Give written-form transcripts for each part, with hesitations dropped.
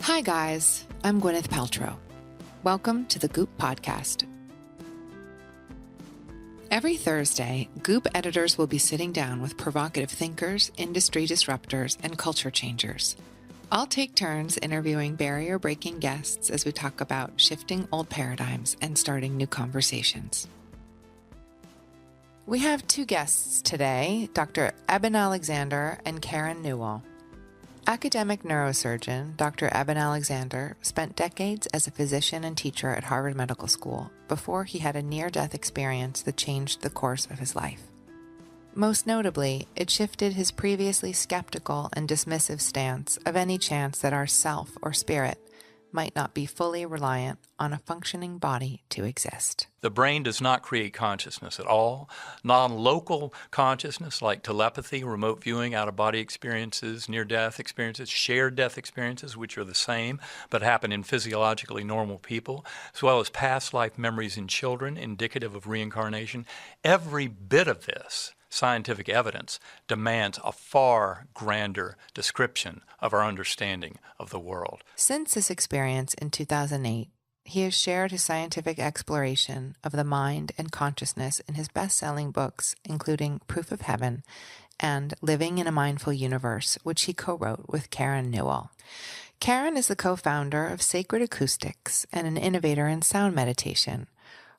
Hi guys, I'm Gwyneth Paltrow. Welcome to the GOOP podcast. Every Thursday, GOOP editors will be sitting down with provocative thinkers, industry disruptors, and culture changers. I'll take turns interviewing barrier-breaking guests as we talk about shifting old paradigms and starting new conversations. We have two guests today, Dr. Eben Alexander and Karen Newell. Academic neurosurgeon Dr. Eben Alexander spent decades as a physician and teacher at Harvard Medical School before he had a near-death experience that changed the course of his life. Most notably, it shifted his previously skeptical and dismissive stance of any chance that our self or spirit might not be fully reliant on a functioning body to exist. The brain does not create consciousness at all. Non-local consciousness like telepathy, remote viewing, out-of-body experiences, near-death experiences, shared death experiences, which are the same but happen in physiologically normal people, as well as past life memories in children indicative of reincarnation. Every bit of this scientific evidence demands a far grander description of our understanding of the world. Since this experience in 2008, he has shared his scientific exploration of the mind and consciousness in his best-selling books, including Proof of Heaven and Living in a Mindful Universe, which he co-wrote with Karen Newell. Karen is the co-founder of Sacred Acoustics and an innovator in sound meditation.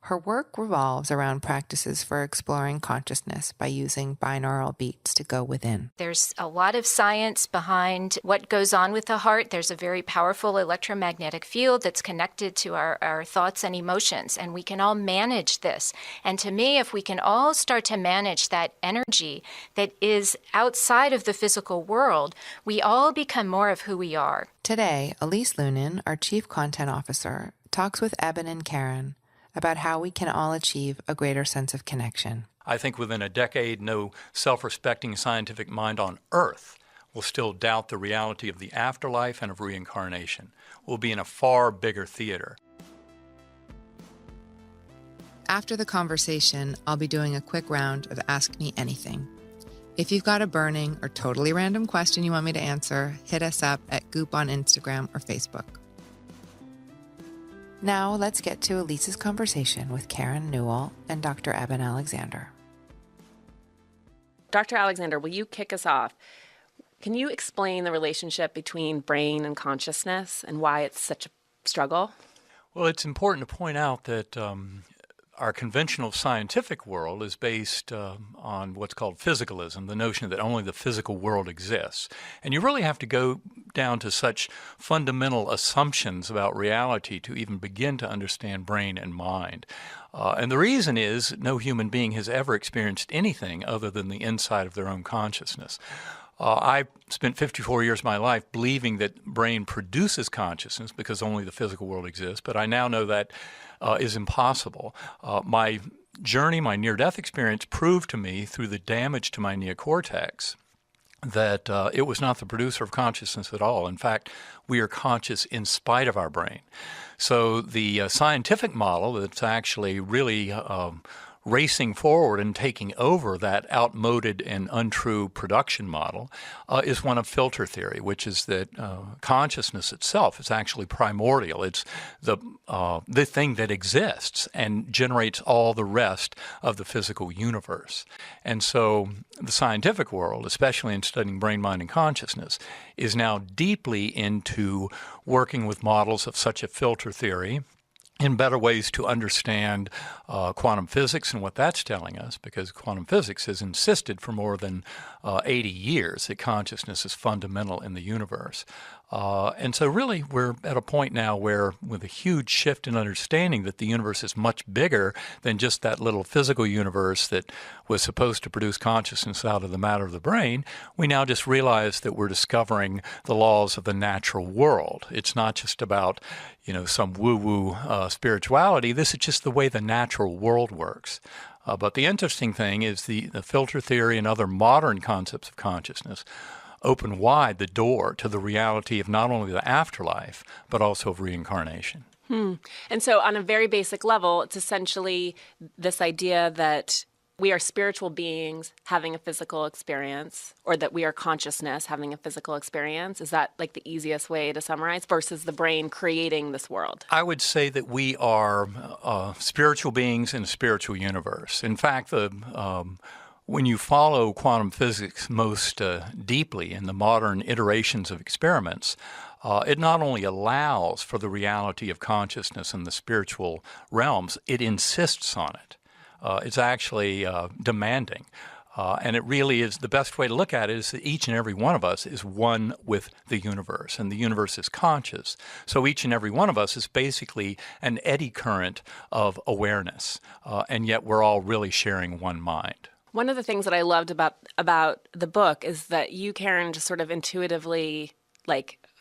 Her work revolves around practices for exploring consciousness by using binaural beats to go within. There's a lot of science behind what goes on with the heart. There's a very powerful electromagnetic field that's connected to our thoughts and emotions, and we can all manage this. And to me, if we can all start to manage that energy that is outside of the physical world, we all become more of who we are. Today, Elise Lunin, our Chief Content Officer, talks with Eben and Karen about how we can all achieve a greater sense of connection. I think within a decade, no self-respecting scientific mind on Earth will still doubt the reality of the afterlife and of reincarnation. We'll be in a far bigger theater. After the conversation, I'll be doing a quick round of Ask Me Anything. If you've got a burning or totally random question you want me to answer, hit us up at Goop on Instagram or Facebook. Now, let's get to Elise's conversation with Karen Newell and Dr. Eben Alexander. Dr. Alexander, will you kick us off? Can you explain the relationship between brain and consciousness and why it's such a struggle? Well, it's important to point out that our conventional scientific world is based on what's called physicalism, the notion that only the physical world exists. And you really have to go down to such fundamental assumptions about reality to even begin to understand brain and mind. And the reason is no human being has ever experienced anything other than the inside of their own consciousness. I spent 54 years of my life believing that brain produces consciousness because only the physical world exists, but I now know that is impossible. My journey, my near-death experience proved to me through the damage to my neocortex that it was not the producer of consciousness at all. In fact, we are conscious in spite of our brain. So the scientific model that's actually really racing forward and taking over that outmoded and untrue production model is one of filter theory, which is that consciousness itself is actually primordial. It's the thing that exists and generates all the rest of the physical universe. And so the scientific world, especially in studying brain, mind, and consciousness, is now deeply into working with models of such a filter theory in better ways to understand quantum physics and what that's telling us, because quantum physics has insisted for more than 80 years that consciousness is fundamental in the universe. And so really we're at a point now where, with a huge shift in understanding that the universe is much bigger than just that little physical universe that was supposed to produce consciousness out of the matter of the brain, we now just realize that we're discovering the laws of the natural world. It's not just about, some woo-woo spirituality. This is just the way the natural world works. But the interesting thing is the filter theory and other modern concepts of consciousness open wide the door to the reality of not only the afterlife, but also of reincarnation. And so on a very basic level, it's essentially this idea that we are spiritual beings having a physical experience, or that we are consciousness having a physical experience? Is that like the easiest way to summarize, versus the brain creating this world? I would say that we are spiritual beings in a spiritual universe. In fact, when you follow quantum physics most deeply in the modern iterations of experiments, it not only allows for the reality of consciousness in the spiritual realms, it insists on it. It's actually demanding. And it really is, the best way to look at it is that each and every one of us is one with the universe, and the universe is conscious. So each and every one of us is basically an eddy current of awareness, and yet we're all really sharing one mind. One of the things that I loved about the book is that you, Karen, just sort of intuitively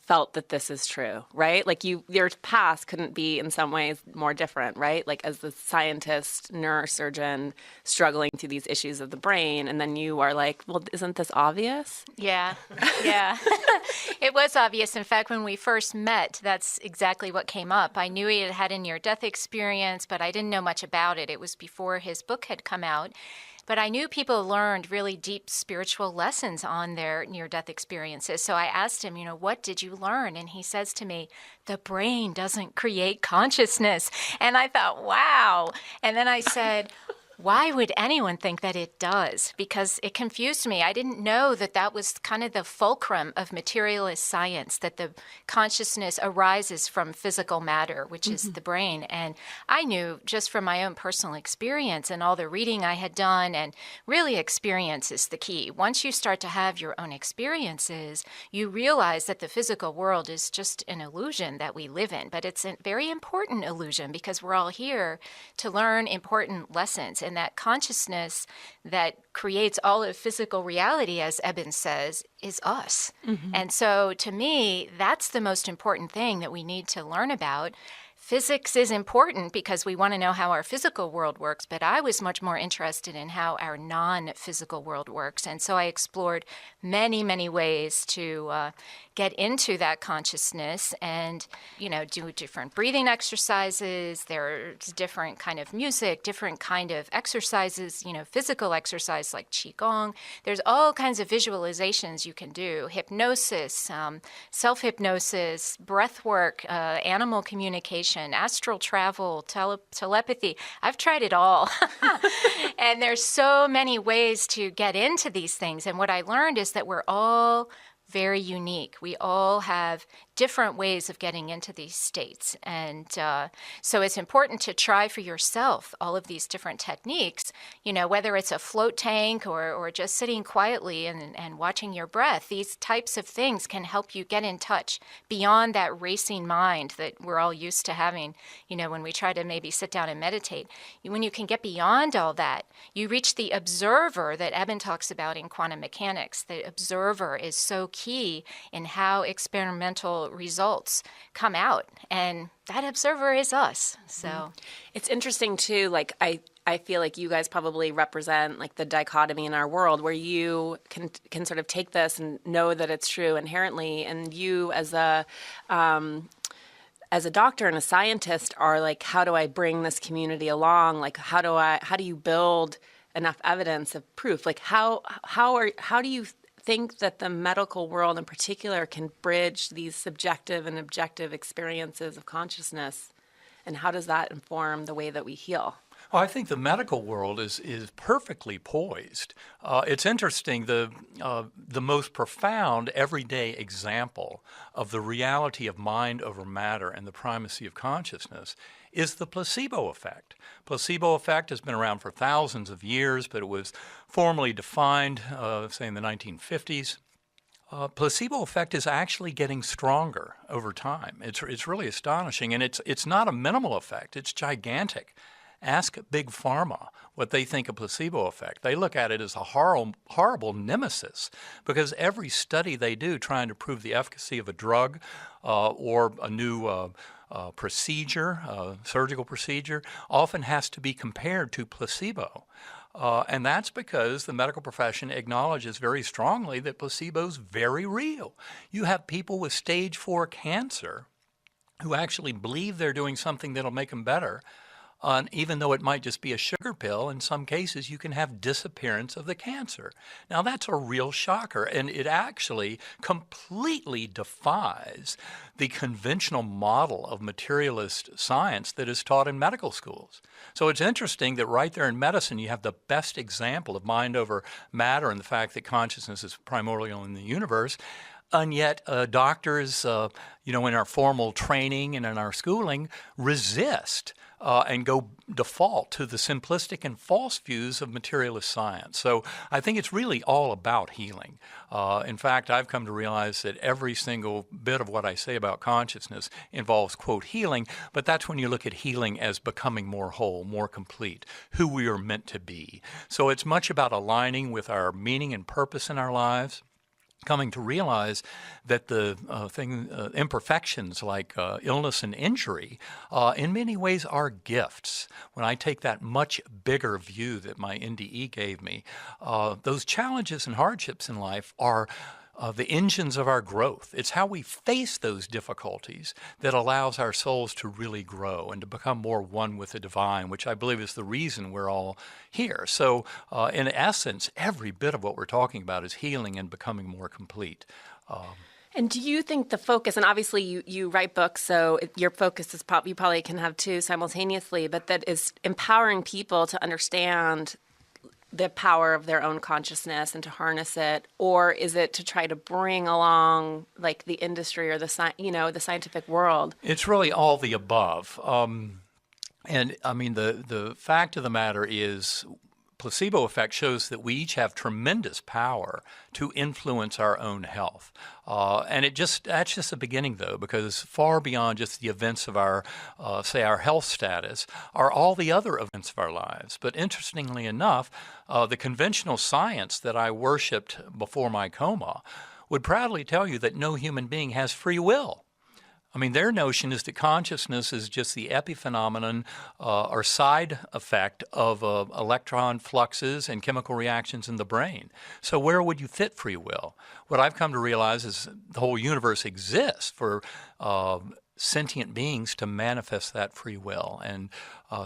felt that this is true, right? Like your past couldn't be in some ways more different, right? Like as the scientist, neurosurgeon, struggling through these issues of the brain, and then you are like, well, isn't this obvious? Yeah. It was obvious. In fact, when we first met, that's exactly what came up. I knew he had had a near-death experience, but I didn't know much about it. It was before his book had come out. But I knew people learned really deep spiritual lessons on their near-death experiences. So I asked him, what did you learn? And he says to me, the brain doesn't create consciousness. And I thought, wow. And then I said, why would anyone think that it does? Because it confused me. I didn't know that that was kind of the fulcrum of materialist science, that the consciousness arises from physical matter, which is the brain. And I knew just from my own personal experience and all the reading I had done, and really experience is the key. Once you start to have your own experiences, you realize that the physical world is just an illusion that we live in. But it's a very important illusion because we're all here to learn important lessons. And that consciousness that creates all of physical reality, as Eben says, is us. And so to me, that's the most important thing that we need to learn about. Physics is important because we want to know how our physical world works, but I was much more interested in how our non-physical world works. And so I explored many, many ways to get into that consciousness and, do different breathing exercises. There's different kind of music, different kind of exercises, physical exercise like Qigong. There's all kinds of visualizations you can do, hypnosis, self-hypnosis, breath work, animal communication, astral travel, telepathy. I've tried it all. And there's so many ways to get into these things. And what I learned is that we're all very unique. We all have different ways of getting into these states. And so it's important to try for yourself all of these different techniques, whether it's a float tank or just sitting quietly and watching your breath. These types of things can help you get in touch beyond that racing mind that we're all used to having, when we try to maybe sit down and meditate. When you can get beyond all that, you reach the observer that Eben talks about in quantum mechanics. The observer is so key in how experimental results come out, and that observer is us. So it's interesting too, I feel like you guys probably represent the dichotomy in our world where you can sort of take this and know that it's true inherently, and you as a doctor and a scientist are how do I bring this community along? How do you build enough evidence of proof? How do you think that the medical world in particular can bridge these subjective and objective experiences of consciousness? And how does that inform the way that we heal? Well, I think the medical world is perfectly poised. It's interesting, the most profound everyday example of the reality of mind over matter and the primacy of consciousness is the placebo effect. Placebo effect has been around for thousands of years, but it was formally defined, say, in the 1950s. Placebo effect is actually getting stronger over time. It's really astonishing, and it's not a minimal effect. It's gigantic. Ask Big Pharma what they think of placebo effect. They look at it as a horrible nemesis because every study they do trying to prove the efficacy of a drug or a new surgical procedure, often has to be compared to placebo. And that's because the medical profession acknowledges very strongly that placebo's very real. You have people with stage 4 cancer who actually believe they're doing something that'll make them better, Even though it might just be a sugar pill, in some cases you can have disappearance of the cancer. Now that's a real shocker, and it actually completely defies the conventional model of materialist science that is taught in medical schools. So it's interesting that right there in medicine you have the best example of mind over matter and the fact that consciousness is primordial in the universe. And yet doctors, in our formal training and in our schooling, resist and go default to the simplistic and false views of materialist science. So I think it's really all about healing. In fact, I've come to realize that every single bit of what I say about consciousness involves, quote, healing, but that's when you look at healing as becoming more whole, more complete, who we are meant to be. So it's much about aligning with our meaning and purpose in our lives, coming to realize that the imperfections like illness and injury in many ways are gifts. When I take that much bigger view that my NDE gave me, those challenges and hardships in life are the engines of our growth. It's how we face those difficulties that allows our souls to really grow and to become more one with the divine, which I believe is the reason we're all here. So in essence, every bit of what we're talking about is healing and becoming more complete. And do you think the focus, and obviously you write books, so your focus is you probably can have two simultaneously, but that is empowering people to understand the power of their own consciousness and to harness it, or is it to try to bring along like the industry or the scientific world? It's really all the above. And I mean, the fact of the matter is, placebo effect shows that we each have tremendous power to influence our own health. And that's just the beginning, though, because far beyond just the events of our health status are all the other events of our lives. But interestingly enough, the conventional science that I worshipped before my coma would proudly tell you that no human being has free will. I mean, their notion is that consciousness is just the epiphenomenon or side effect of electron fluxes and chemical reactions in the brain. So where would you fit free will? What I've come to realize is the whole universe exists for sentient beings to manifest that free will. And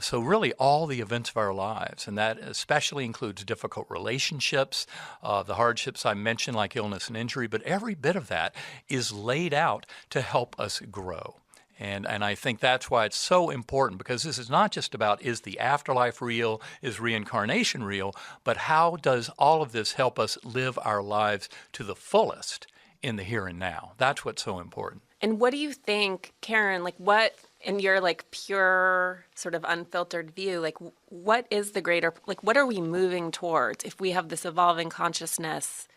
so really all the events of our lives, and that especially includes difficult relationships, the hardships I mentioned like illness and injury, but every bit of that is laid out to help us grow. And I think that's why it's so important, because this is not just about is the afterlife real, is reincarnation real, but how does all of this help us live our lives to the fullest in the here and now? That's what's so important. And what do you think, Karen, like what, in your like pure sort of unfiltered view, like what is the greater, like what are we moving towards? If we have this evolving consciousness,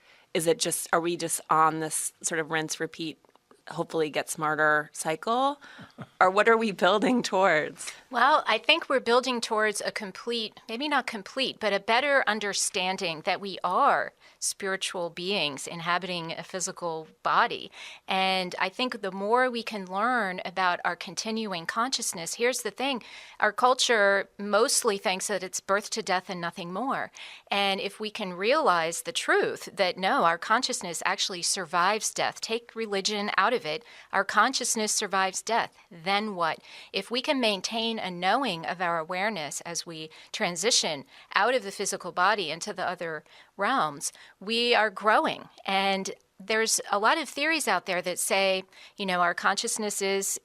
are we just on this sort of rinse, repeat, hopefully get smarter cycle? Or what are we building towards? Well, I think we're building towards a complete, maybe not complete, but a better understanding that we are spiritual beings inhabiting a physical body. And I think the more we can learn about our continuing consciousness, here's the thing, our culture mostly thinks that it's birth to death and nothing more. And if we can realize the truth that no, our consciousness actually survives death, take religion out of it, our consciousness survives death, then what? If we can maintain a knowing of our awareness as we transition out of the physical body into the other realms, we are growing. And there's a lot of theories out there that say, our consciousness is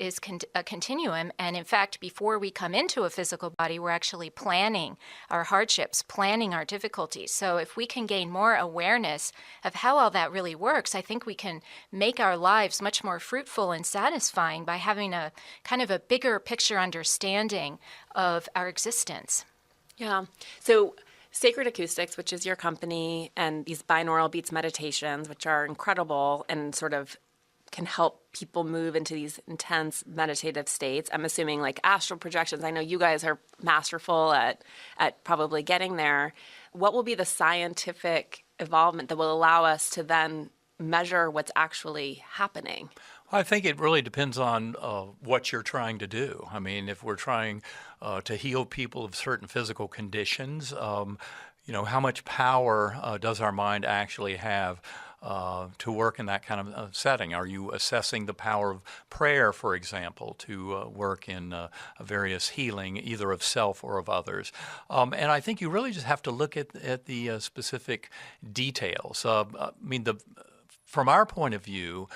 a continuum. And in fact, before we come into a physical body, we're actually planning our hardships, planning our difficulties. So if we can gain more awareness of how all that really works, I think we can make our lives much more fruitful and satisfying by having a kind of a bigger picture understanding of our existence. Yeah. So Sacred Acoustics, which is your company, and these binaural beats meditations, which are incredible and sort of can help people move into these intense meditative states. I'm assuming like astral projections. I know you guys are masterful at probably getting there. What will be the scientific evolvement that will allow us to then measure what's actually happening? I think it really depends on what you're trying to do. I mean, if we're trying to heal people of certain physical conditions, how much power does our mind actually have to work in that kind of setting? Are you assessing the power of prayer, for example, to work in various healing, either of self or of others? And I think you really just have to look at the specific details. From our point of view,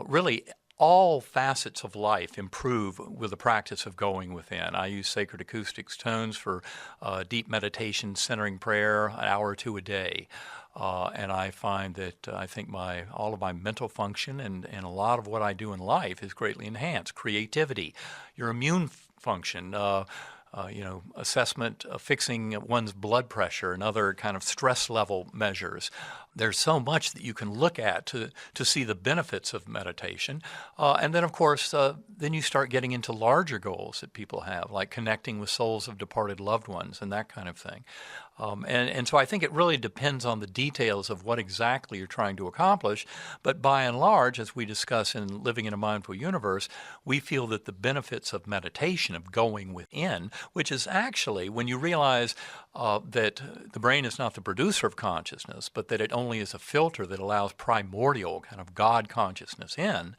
really all facets of life improve with the practice of going within. I use sacred acoustics tones for deep meditation, centering prayer, an hour or two a day. And I find that I think all of my mental function and a lot of what I do in life is greatly enhanced. Creativity, your immune function, assessment, fixing one's blood pressure and other kind of stress level measures. There's so much that you can look at to see the benefits of meditation. And then, of course, then you start getting into larger goals that people have, like connecting with souls of departed loved ones and that kind of thing. And so I think it really depends on the details of what exactly you're trying to accomplish. But by and large, as we discuss in Living in a Mindful Universe, we feel that the benefits of meditation, of going within, which is actually when you realize that the brain is not the producer of consciousness, but that it only is a filter that allows primordial kind of God consciousness in,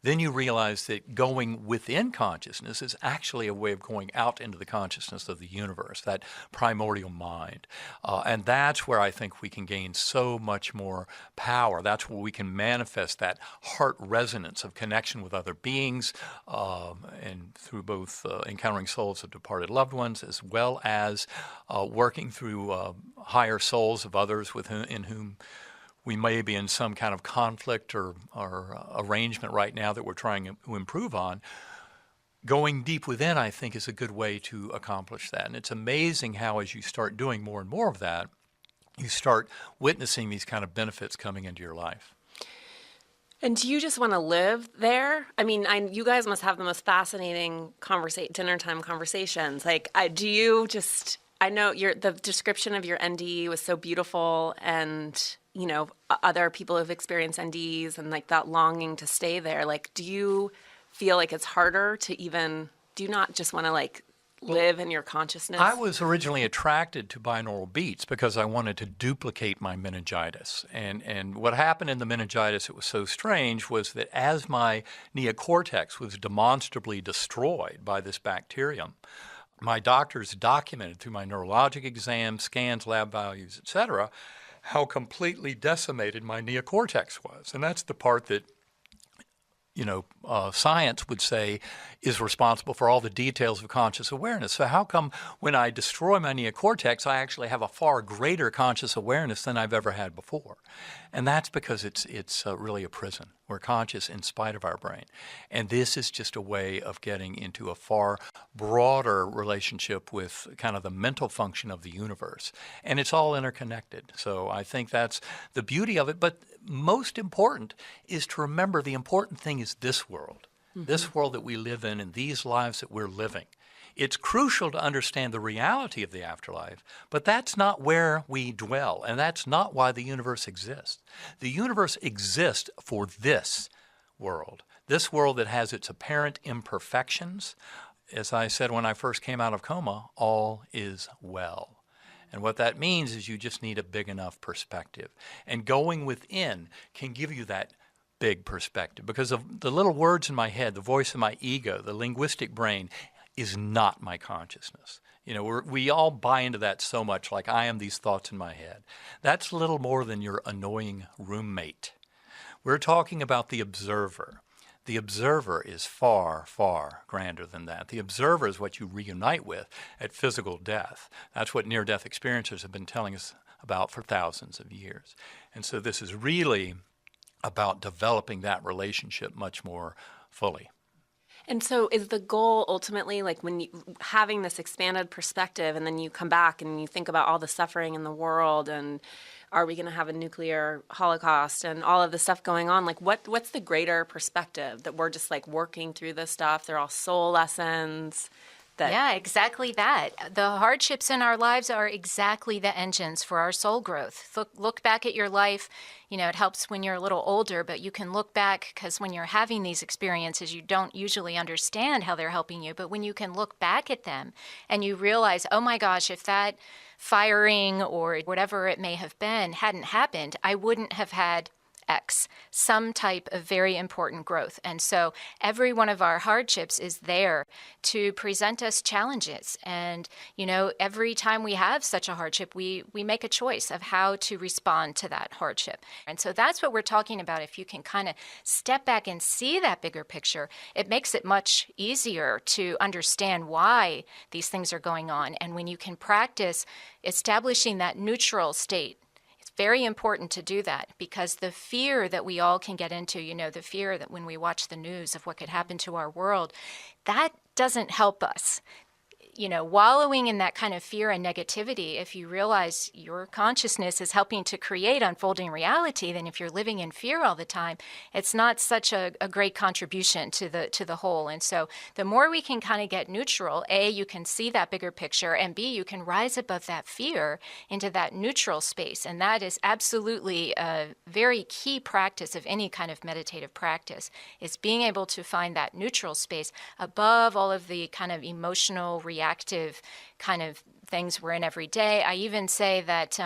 then you realize that going within consciousness is actually a way of going out into the consciousness of the universe, that primordial mind. And that's where I think we can gain so much more power. That's where we can manifest that heart resonance of connection with other beings, and through both encountering souls of departed loved ones, as well as working through higher souls of others in whom we may be in some kind of conflict or arrangement right now that we're trying to improve on. Going deep within, I think, is a good way to accomplish that. And it's amazing how as you start doing more and more of that, you start witnessing these kind of benefits coming into your life. And do you just want to live there? I mean, you guys must have the most fascinating dinner time conversations. Like, I know the description of your NDE was so beautiful, and other people who've experienced NDEs and like that longing to stay there. Like, do you feel like it's harder to do you not just want to like live in your consciousness? I was originally attracted to binaural beats because I wanted to duplicate my meningitis. And what happened in the meningitis, it was so strange, was that as my neocortex was demonstrably destroyed by this bacterium, my doctors documented through my neurologic exams, scans, lab values, etc., how completely decimated my neocortex was. And that's the part that, science would say is responsible for all the details of conscious awareness. So how come when I destroy my neocortex, I actually have a far greater conscious awareness than I've ever had before? And that's because it's really a prison. We're conscious in spite of our brain. And this is just a way of getting into a far broader relationship with kind of the mental function of the universe. And it's all interconnected. So I think that's the beauty of it. But most important is to remember the important thing is this world. Mm-hmm. This world that we live in and these lives that we're living. It's crucial to understand the reality of the afterlife, but that's not where we dwell, and that's not why the universe exists. The universe exists for this world that has its apparent imperfections. As I said when I first came out of coma, all is well. And what that means is you just need a big enough perspective. And going within can give you that big perspective, because of the little words in my head, the voice of my ego, the linguistic brain, is not my consciousness. We all buy into that so much, like I am these thoughts in my head. That's little more than your annoying roommate. We're talking about the observer. The observer is far, far grander than that. The observer is what you reunite with at physical death. That's what near-death experiencers have been telling us about for thousands of years. And so this is really about developing that relationship much more fully. And so is the goal ultimately, like when you having this expanded perspective and then you come back and you think about all the suffering in the world and are we going to have a nuclear holocaust and all of the stuff going on? Like what's the greater perspective that we're just like working through this stuff? They're all soul lessons. Yeah, exactly that. The hardships in our lives are exactly the engines for our soul growth. Look back at your life. It helps when you're a little older, but you can look back because when you're having these experiences, you don't usually understand how they're helping you. But when you can look back at them and you realize, oh my gosh, if that firing or whatever it may have been hadn't happened, I wouldn't have had X, some type of very important growth. And so every one of our hardships is there to present us challenges. And, every time we have such a hardship, we make a choice of how to respond to that hardship. And so that's what we're talking about. If you can kind of step back and see that bigger picture, it makes it much easier to understand why these things are going on. And when you can practice establishing that neutral state, very important to do that, because the fear that we all can get into, the fear that when we watch the news of what could happen to our world, that doesn't help us. Wallowing in that kind of fear and negativity, if you realize your consciousness is helping to create unfolding reality, then if you're living in fear all the time, it's not such a great contribution to the whole. And so the more we can kind of get neutral, A, you can see that bigger picture, and B, you can rise above that fear into that neutral space. And that is absolutely a very key practice of any kind of meditative practice, is being able to find that neutral space above all of the kind of emotional reactive kind of things we're in every day. I even say that,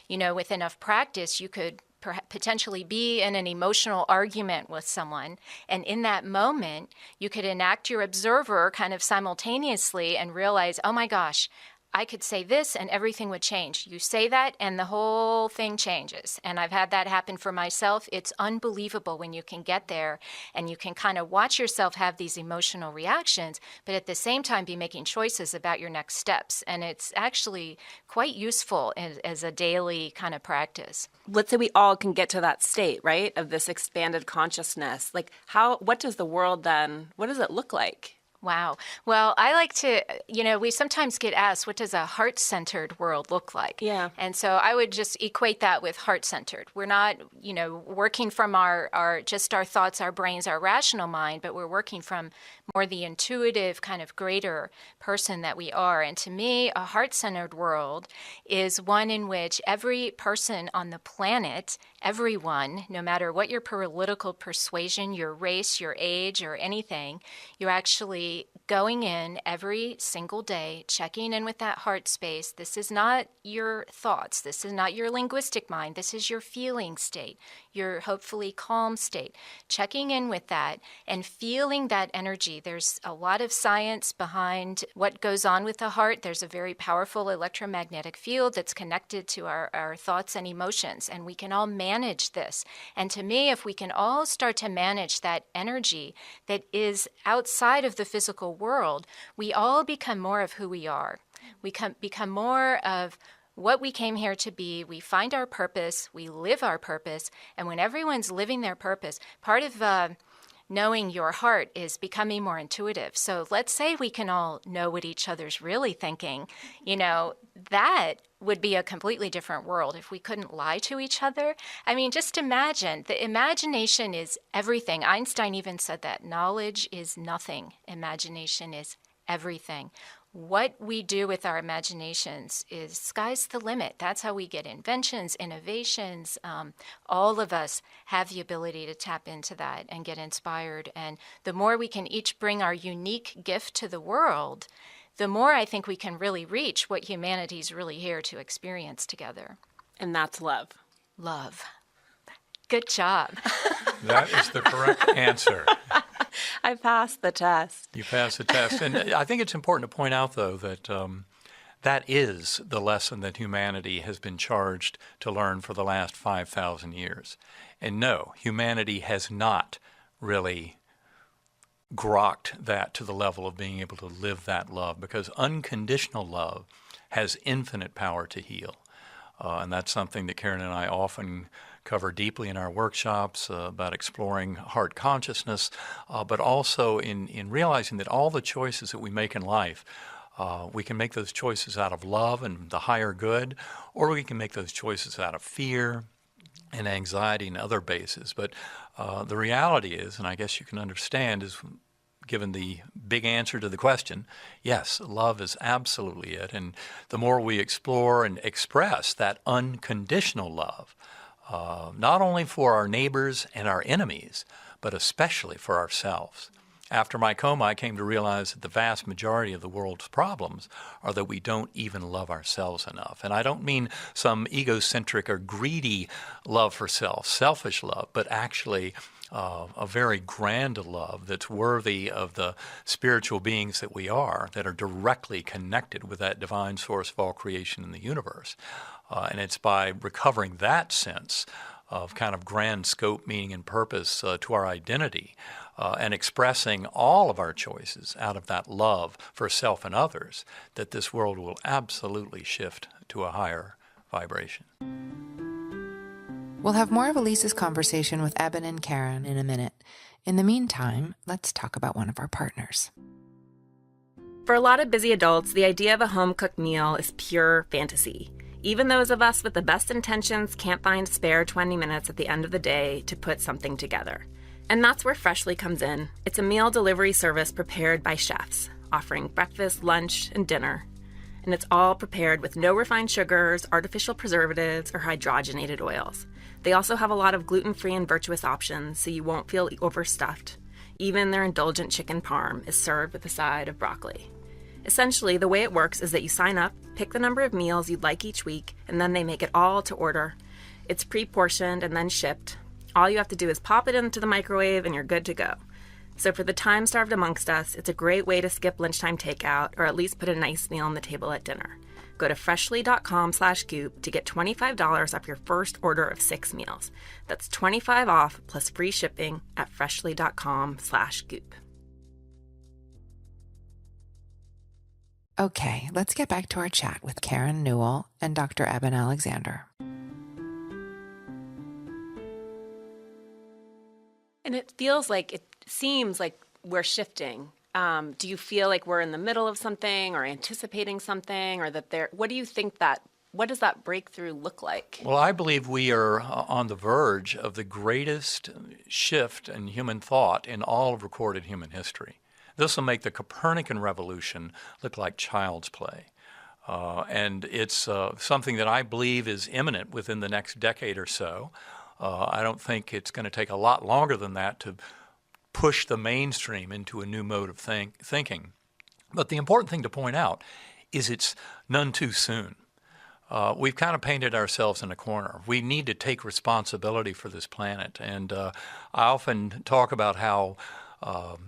with enough practice, you could potentially be in an emotional argument with someone. And in that moment, you could enact your observer kind of simultaneously and realize, oh my gosh, I could say this and everything would change. You say that and the whole thing changes. And I've had that happen for myself. It's unbelievable when you can get there and you can kind of watch yourself have these emotional reactions, but at the same time be making choices about your next steps. And it's actually quite useful as a daily kind of practice. Let's say we all can get to that state, right, of this expanded consciousness. Like what does the world then, what does it look like? Wow. Well, I like to, we sometimes get asked, what does a heart-centered world look like? Yeah. And so I would just equate that with heart-centered. We're not, working from our thoughts, our brains, our rational mind, but we're working from more the intuitive kind of greater person that we are. And to me, a heart-centered world is one in which every person on the planet, everyone, no matter what your political persuasion, your race, your age, or anything, you're actually going in every single day, checking in with that heart space. This is not your thoughts. This is not your linguistic mind. This is your feeling state, your hopefully calm state. Checking in with that and feeling that energy. There's a lot of science behind what goes on with the heart. There's a very powerful electromagnetic field that's connected to our thoughts and emotions, and we can all manage this. And to me, if we can all start to manage that energy that is outside of the physical world, we all become more of who we are. We become more of what we came here to be. We find our purpose, we live our purpose, and when everyone's living their purpose, part of knowing your heart is becoming more intuitive. So let's say we can all know what each other's really thinking. That would be a completely different world if we couldn't lie to each other. I mean, just imagine, the imagination is everything. Einstein even said that knowledge is nothing. Imagination is everything. What we do with our imaginations is sky's the limit. That's how we get inventions, innovations. All of us have the ability to tap into that and get inspired. And the more we can each bring our unique gift to the world, the more I think we can really reach what humanity's really here to experience together. And that's love. Love. Good job. That is the correct answer. I passed the test. You passed the test. And I think it's important to point out, though, that that is the lesson that humanity has been charged to learn for the last 5,000 years. And no, humanity has not really grokked that to the level of being able to live that love, because unconditional love has infinite power to heal. And that's something that Karen and I often cover deeply in our workshops about exploring heart consciousness, but also in realizing that all the choices that we make in life, we can make those choices out of love and the higher good, or we can make those choices out of fear and anxiety and other bases. But the reality is, and I guess you can understand, is given the big answer to the question, yes, love is absolutely it. And the more we explore and express that unconditional love, not only for our neighbors and our enemies, but especially for ourselves, After my coma, I came to realize that the vast majority of the world's problems are that we don't even love ourselves enough. And I don't mean some egocentric or greedy love for self, selfish love, but actually a very grand love that's worthy of the spiritual beings that we are, that are directly connected with that divine source of all creation in the universe. And it's by recovering that sense of kind of grand scope, meaning, and purpose to our identity, and expressing all of our choices out of that love for self and others, that this world will absolutely shift to a higher vibration. We'll have more of Elise's conversation with Eben and Karen in a minute. In the meantime, let's talk about one of our partners. For a lot of busy adults, the idea of a home-cooked meal is pure fantasy. Even those of us with the best intentions can't find spare 20 minutes at the end of the day to put something together. And that's where Freshly comes in. It's a meal delivery service prepared by chefs, offering breakfast, lunch, and dinner. And it's all prepared with no refined sugars, artificial preservatives, or hydrogenated oils. They also have a lot of gluten-free and virtuous options, so you won't feel overstuffed. Even their indulgent chicken parm is served with a side of broccoli. Essentially, the way it works is that you sign up, pick the number of meals you'd like each week, and then they make it all to order. It's pre-portioned and then shipped. All you have to do is pop it into the microwave and you're good to go. So for the time-starved amongst us, it's a great way to skip lunchtime takeout or at least put a nice meal on the table at dinner. Go to freshly.com/goop to get $25 off your first order of 6 meals. That's $25 off plus free shipping at freshly.com/goop. Okay, let's get back to our chat with Karen Newell and Dr. Eben Alexander. And it seems like we're shifting. Do you feel like we're in the middle of something or anticipating something, or that what do you think what does that breakthrough look like? Well, I believe we are on the verge of the greatest shift in human thought in all of recorded human history. This will make the Copernican revolution look like child's play. And it's something that I believe is imminent within the next decade or so. I don't think it's going to take a lot longer than that to push the mainstream into a new mode of thinking. But the important thing to point out is it's none too soon. We've kind of painted ourselves in a corner. We need to take responsibility for this planet. And I often talk about how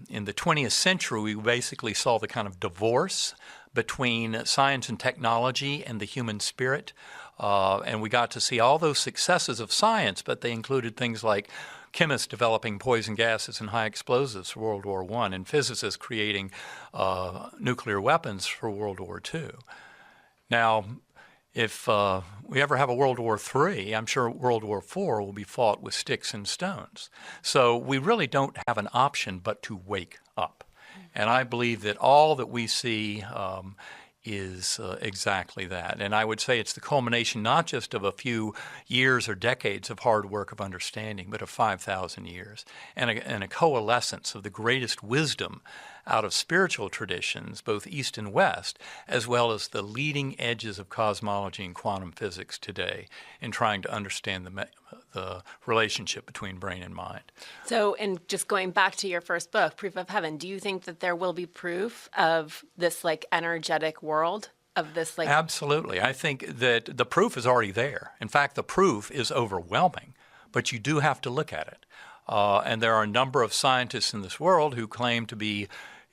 in the 20th century, we basically saw the kind of divorce between science and technology and the human spirit. And we got to see all those successes of science, but they included things like chemists developing poison gases and high explosives for World War I, and physicists creating nuclear weapons for World War II. Now, if we ever have a World War III, I'm sure World War IV will be fought with sticks and stones. So we really don't have an option but to wake up. And I believe that all that we see is exactly that. And I would say it's the culmination not just of a few years or decades of hard work of understanding, but of 5,000 years, and a coalescence of the greatest wisdom out of spiritual traditions, both East and West, as well as the leading edges of cosmology and quantum physics today in trying to understand the relationship between brain and mind. So, and just going back to your first book, Proof of Heaven, do you think that there will be proof of this energetic world? Of this Absolutely. I think that the proof is already there. In fact, the proof is overwhelming, but you do have to look at it. And there are a number of scientists in this world who claim to be,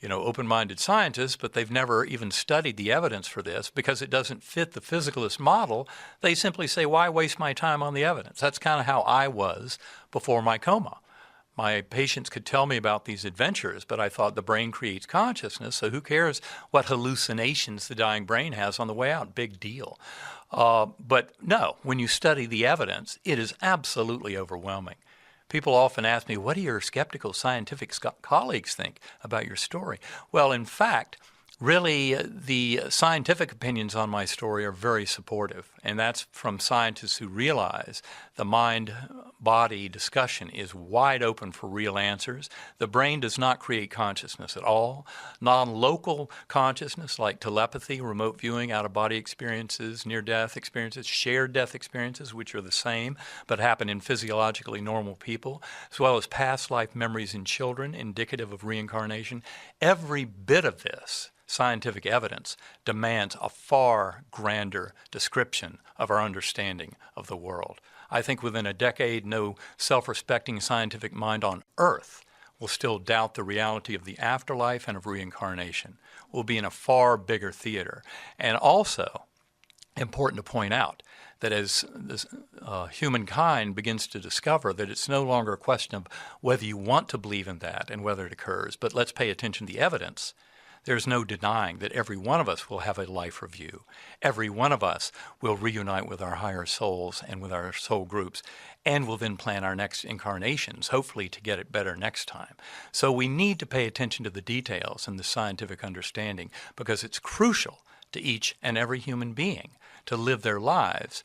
open-minded scientists, but they've never even studied the evidence for this because it doesn't fit the physicalist model. They simply say, why waste my time on the evidence? That's kind of how I was before my coma. My patients could tell me about these adventures, but I thought the brain creates consciousness, so who cares what hallucinations the dying brain has on the way out? Big deal. But no, when you study the evidence, it is absolutely overwhelming. People often ask me, what do your skeptical scientific colleagues think about your story? Well, in fact, Really, the scientific opinions on my story are very supportive, and that's from scientists who realize the mind-body discussion is wide open for real answers. The brain does not create consciousness at all. Non-local consciousness like telepathy, remote viewing, out-of-body experiences, near-death experiences, shared death experiences, which are the same but happen in physiologically normal people, as well as past life memories in children indicative of reincarnation. Every bit of this scientific evidence demands a far grander description of our understanding of the world. I think within a decade, no self-respecting scientific mind on Earth will still doubt the reality of the afterlife and of reincarnation. We'll be in a far bigger theater. And also, important to point out that as humankind begins to discover that it's no longer a question of whether you want to believe in that and whether it occurs, but let's pay attention to the evidence. There's no denying that every one of us will have a life review. Every one of us will reunite with our higher souls and with our soul groups, and will then plan our next incarnations, hopefully to get it better next time. So we need to pay attention to the details and the scientific understanding, because it's crucial to each and every human being to live their lives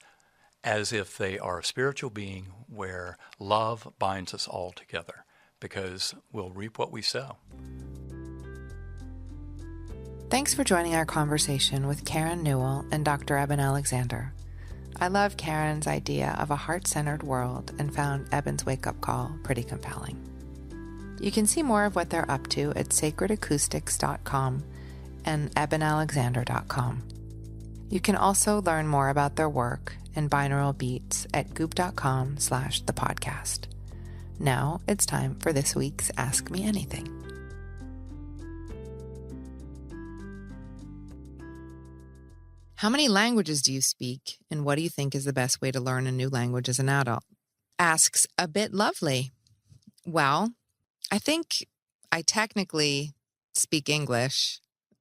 as if they are a spiritual being where love binds us all together, because we'll reap what we sow. Thanks for joining our conversation with Karen Newell and Dr. Eben Alexander. I love Karen's idea of a heart-centered world and found Eben's wake-up call pretty compelling. You can see more of what they're up to at sacredacoustics.com and ebenalexander.com. You can also learn more about their work and binaural beats at goop.com/thepodcast. Now it's time for this week's Ask Me Anything. How many languages do you speak, and what do you think is the best way to learn a new language as an adult? Asks a bit lovely. Well, I think I technically speak English,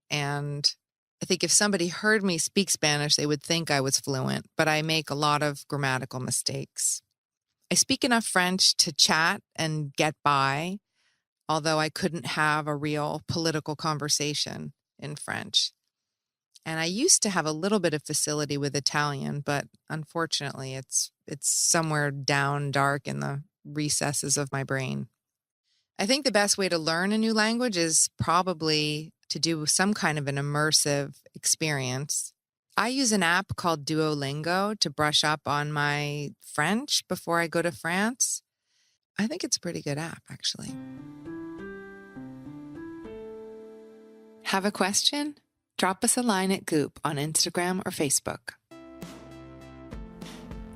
and I think if somebody heard me speak Spanish, they would think I was fluent, but I make a lot of grammatical mistakes. I speak enough French to chat and get by, although I couldn't have a real political conversation in French. And I used to have a little bit of facility with Italian, but unfortunately it's somewhere down dark in the recesses of my brain. I think the best way to learn a new language is probably to do some kind of an immersive experience. I use an app called Duolingo to brush up on my French before I go to France. I think it's a pretty good app, actually. Have a question? Drop us a line at Goop on Instagram or Facebook.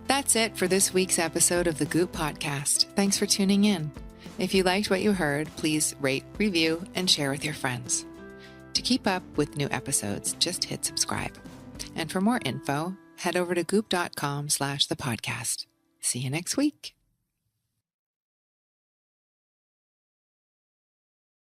That's it for this week's episode of the Goop Podcast. Thanks for tuning in. If you liked what you heard, please rate, review, and share with your friends. To keep up with new episodes, just hit subscribe. And for more info, head over to goop.com/thepodcast. See you next week.